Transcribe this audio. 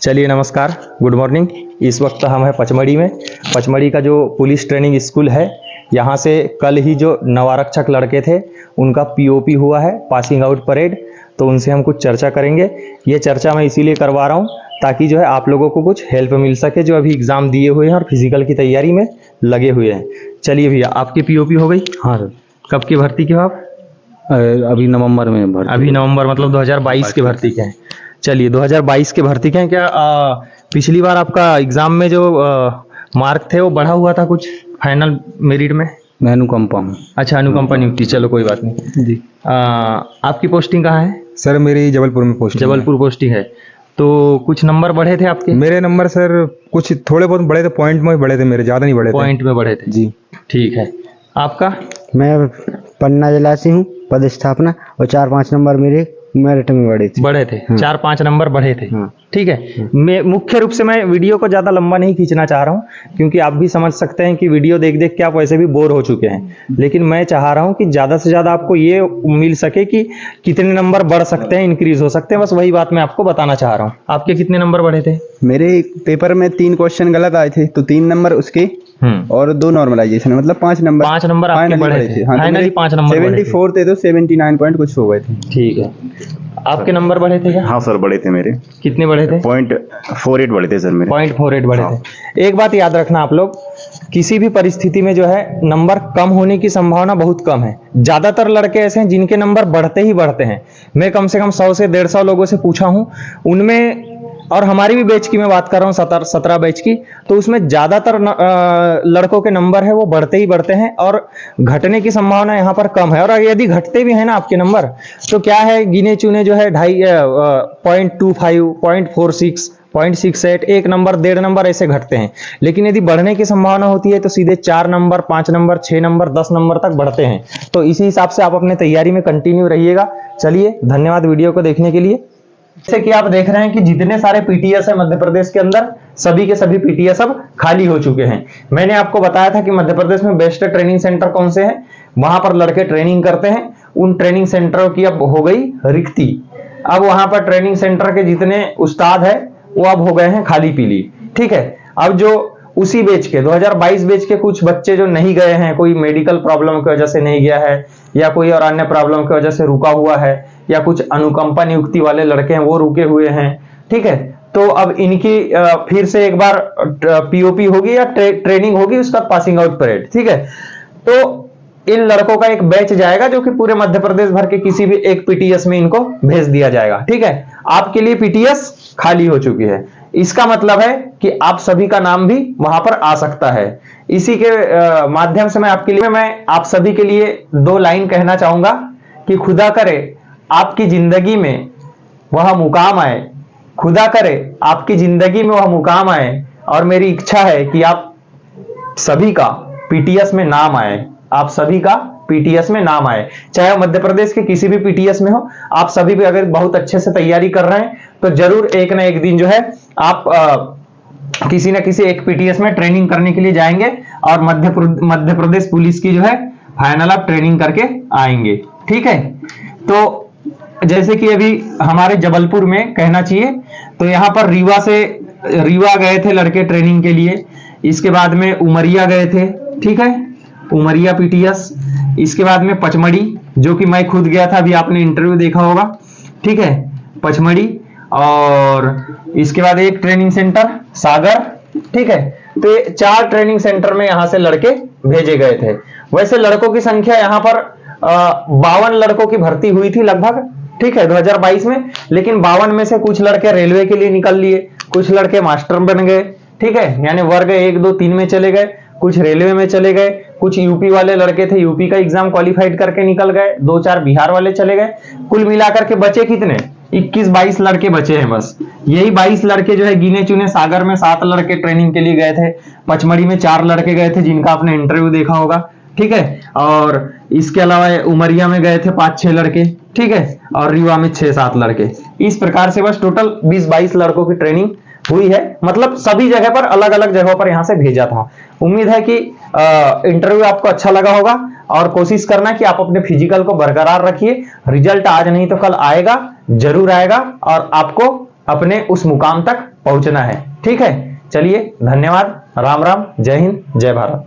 चलिए नमस्कार, good morning. इस वक्त हम हैं पचमढ़ी में। पचमढ़ी का जो पुलिस ट्रेनिंग स्कूल है, यहाँ से कल ही जो नवारक्षक लड़के थे उनका पीओपी हुआ है, पासिंग आउट परेड। तो उनसे हम कुछ चर्चा करेंगे। ये चर्चा मैं इसीलिए करवा रहा हूँ ताकि जो है आप लोगों को कुछ हेल्प मिल सके, जो अभी एग्ज़ाम दिए हुए हैं और फिजिकल की तैयारी में लगे हुए हैं। चलिए भैया, आपकी पीओपी हो गई? हाँ सर। कब की भर्ती के हो आप? अभी नवंबर में भर्ती। अभी नवंबर मतलब 2022 के भर्ती के हैं। चलिए 2022 के भर्ती के हैं। क्या पिछली बार आपका एग्जाम में जो मार्क थे वो बढ़ा हुआ था कुछ फाइनल मेरिट में? मैं अनुकंपा हूँ। अच्छा, अनुकंपा नियुक्ति, चलो कोई बात नहीं जी। आपकी पोस्टिंग कहाँ है? सर मेरी जबलपुर में पोस्टिंग। जबलपुर पोस्टिंग है। तो कुछ नंबर बढ़े थे आपके? मेरे नंबर सर कुछ थोड़े बहुत बढ़े थे, पॉइंट में बढ़े थे मेरे, ज़्यादा नहीं बढ़े थे। पॉइंट में बढ़े थे जी। ठीक है। आपका? मैं पन्ना जिला से हूँ, पदस्थापना, और 4-5 नंबर मेरे मेरिट में बढ़े थे। 4-5 नंबर बढ़े थे। हाँ। ठीक है। मैं मुख्य रूप से मैं वीडियो को ज़्यादा लंबा नहीं खींचना चाह रहा हूँ, क्योंकि आप भी समझ सकते हैं कि वीडियो देख देख के आप वैसे भी बोर हो चुके हैं। लेकिन मैं चाह रहा हूँ कि ज़्यादा से ज़्यादा आपको ये मिल सके कि कितने नंबर बढ़ सकते हैं, इंक्रीज हो सकते हैं। बस वही बात मैं आपको बताना चाह रहा हूँ। आपके कितने नंबर बढ़े थे? मेरे पेपर में 3 क्वेश्चन गलत आए थे, तो 3 नंबर उसके और 2 नॉर्मलाइजेशन, मतलब 5 नंबर। 5 नंबर आपके बढ़े थे। फाइनली 5 नंबर 74 थे तो 79 पॉइंट कुछ हो गए थे। ठीक है। आपके नंबर बढ़े थे क्या? हाँ सर, बढ़े थे मेरे। कितने बढ़े थे? 0.48 बढ़े थे सर मेरे। 0.48 बढ़े हाँ। थे। एक बात याद रखना आप लोग, किसी भी परिस्थिति में जो है नंबर कम होने की संभावना बहुत कम है। ज्यादातर लड़के ऐसे हैं जिनके नंबर बढ़ते ही बढ़ते हैं। मैं कम से कम 100 से 150 लोगों से पूछा हूं, उनमें, और हमारी भी बैच की मैं बात कर रहा हूँ 17 बैच की, तो उसमें ज्यादातर लड़कों के नंबर है वो बढ़ते ही बढ़ते हैं और घटने की संभावना यहाँ पर कम है। और यदि घटते भी हैं ना आपके नंबर, तो क्या है, गिने चुने जो है 0.25, 0.46, 0.68, 1 नंबर, 1.5 नंबर ऐसे घटते हैं। लेकिन यदि बढ़ने की संभावना होती है तो सीधे 4 नंबर, 5 नंबर, 6 नंबर, 10 नंबर तक बढ़ते हैं। तो इसी हिसाब से आप अपने तैयारी में कंटिन्यू रहिएगा। चलिए, धन्यवाद वीडियो को देखने के लिए। जैसे कि आप देख रहे हैं कि जितने सारे पीटीएस है मध्य प्रदेश के अंदर, सभी के सभी पीटीएस अब खाली हो चुके हैं। मैंने आपको बताया था कि मध्य प्रदेश में बेस्ट ट्रेनिंग सेंटर कौन से हैं, वहां पर लड़के ट्रेनिंग करते हैं। उन ट्रेनिंग सेंटरों की अब हो गई रिक्ति। अब वहां पर ट्रेनिंग सेंटर के जितने उस्ताद है वो अब हो गए हैं खाली पीली। ठीक है। अब जो उसी बैच के 2022 बैच के कुछ बच्चे जो नहीं गए हैं, कोई मेडिकल प्रॉब्लम की वजह से नहीं गया है, या कोई और अन्य प्रॉब्लम की वजह से रुका हुआ है, या कुछ अनुकंपा नियुक्ति वाले लड़के हैं वो रुके हुए हैं। ठीक है। तो अब इनकी फिर से एक बार पीओपी होगी या ट्रेनिंग होगी, उसका पासिंग आउट परेड। ठीक है। तो इन लड़कों का एक बैच जाएगा जो कि पूरे मध्य प्रदेश भर के किसी भी एक पीटीएस में इनको भेज दिया जाएगा। ठीक है। आपके लिए पीटीएस खाली हो चुकी है। इसका मतलब है कि आप सभी का नाम भी वहां पर आ सकता है। इसी के माध्यम से मैं आप सभी के लिए 2 लाइन कहना चाहूंगा कि खुदा करे आपकी जिंदगी में वह मुकाम आए, खुदा करे आपकी जिंदगी में वह मुकाम आए, और मेरी इच्छा है कि आप सभी का पीटीएस में नाम आए, आप सभी का पीटीएस में नाम आए। चाहे मध्य प्रदेश के किसी भी पीटीएस में हो, आप सभी भी अगर बहुत अच्छे से तैयारी कर रहे हैं तो जरूर एक ना एक दिन जो है आप किसी न किसी एक पीटीएस में ट्रेनिंग करने के लिए जाएंगे और मध्य प्रदेश पुलिस की जो है फाइनल आप ट्रेनिंग करके आएंगे। ठीक है। तो जैसे कि अभी हमारे जबलपुर में कहना चाहिए, तो यहाँ पर रीवा गए थे लड़के ट्रेनिंग के लिए। इसके बाद में उमरिया गए थे। ठीक है, उमरिया पीटीएस। इसके बाद में पचमढ़ी, जो कि मैं खुद गया था, अभी आपने इंटरव्यू देखा होगा। ठीक है, पचमढ़ी। और इसके बाद एक ट्रेनिंग सेंटर सागर। ठीक है। तो ये 4 ट्रेनिंग सेंटर में यहां से लड़के भेजे गए थे। वैसे लड़कों की संख्या यहां पर 52 लड़कों की भर्ती हुई थी लगभग। ठीक है, 2022 में। लेकिन 52 में से कुछ लड़के रेलवे के लिए निकल लिए, कुछ लड़के मास्टर बन गए। ठीक है, यानी वर्ग 1, 2, 3 में चले गए, कुछ रेलवे में चले गए, कुछ यूपी वाले लड़के थे, यूपी का एग्जाम क्वालिफाइड करके निकल गए, 2-4 बिहार वाले चले गए। कुल मिलाकर के बचे कितने? 21-22 लड़के बचे हैं बस। यही 22 लड़के जो है गिने चुने। सागर में 7 लड़के ट्रेनिंग के लिए गए थे, पचमढ़ी में 4 लड़के गए थे जिनका आपने इंटरव्यू देखा होगा। ठीक है। और इसके अलावा उमरिया में गए थे 5-6 लड़के। ठीक है। और रीवा में 6-7 लड़के। इस प्रकार से बस टोटल 20-22 लड़कों की ट्रेनिंग हुई है। मतलब सभी जगह पर, अलग अलग जगहों पर यहां से भेजा था। उम्मीद है कि इंटरव्यू आपको अच्छा लगा होगा, और कोशिश करना कि आप अपने फिजिकल को बरकरार रखिए। रिजल्ट आज नहीं तो कल आएगा, जरूर आएगा, और आपको अपने उस मुकाम तक पहुंचना है। ठीक है, चलिए धन्यवाद, राम राम, जय हिंद, जय भारत।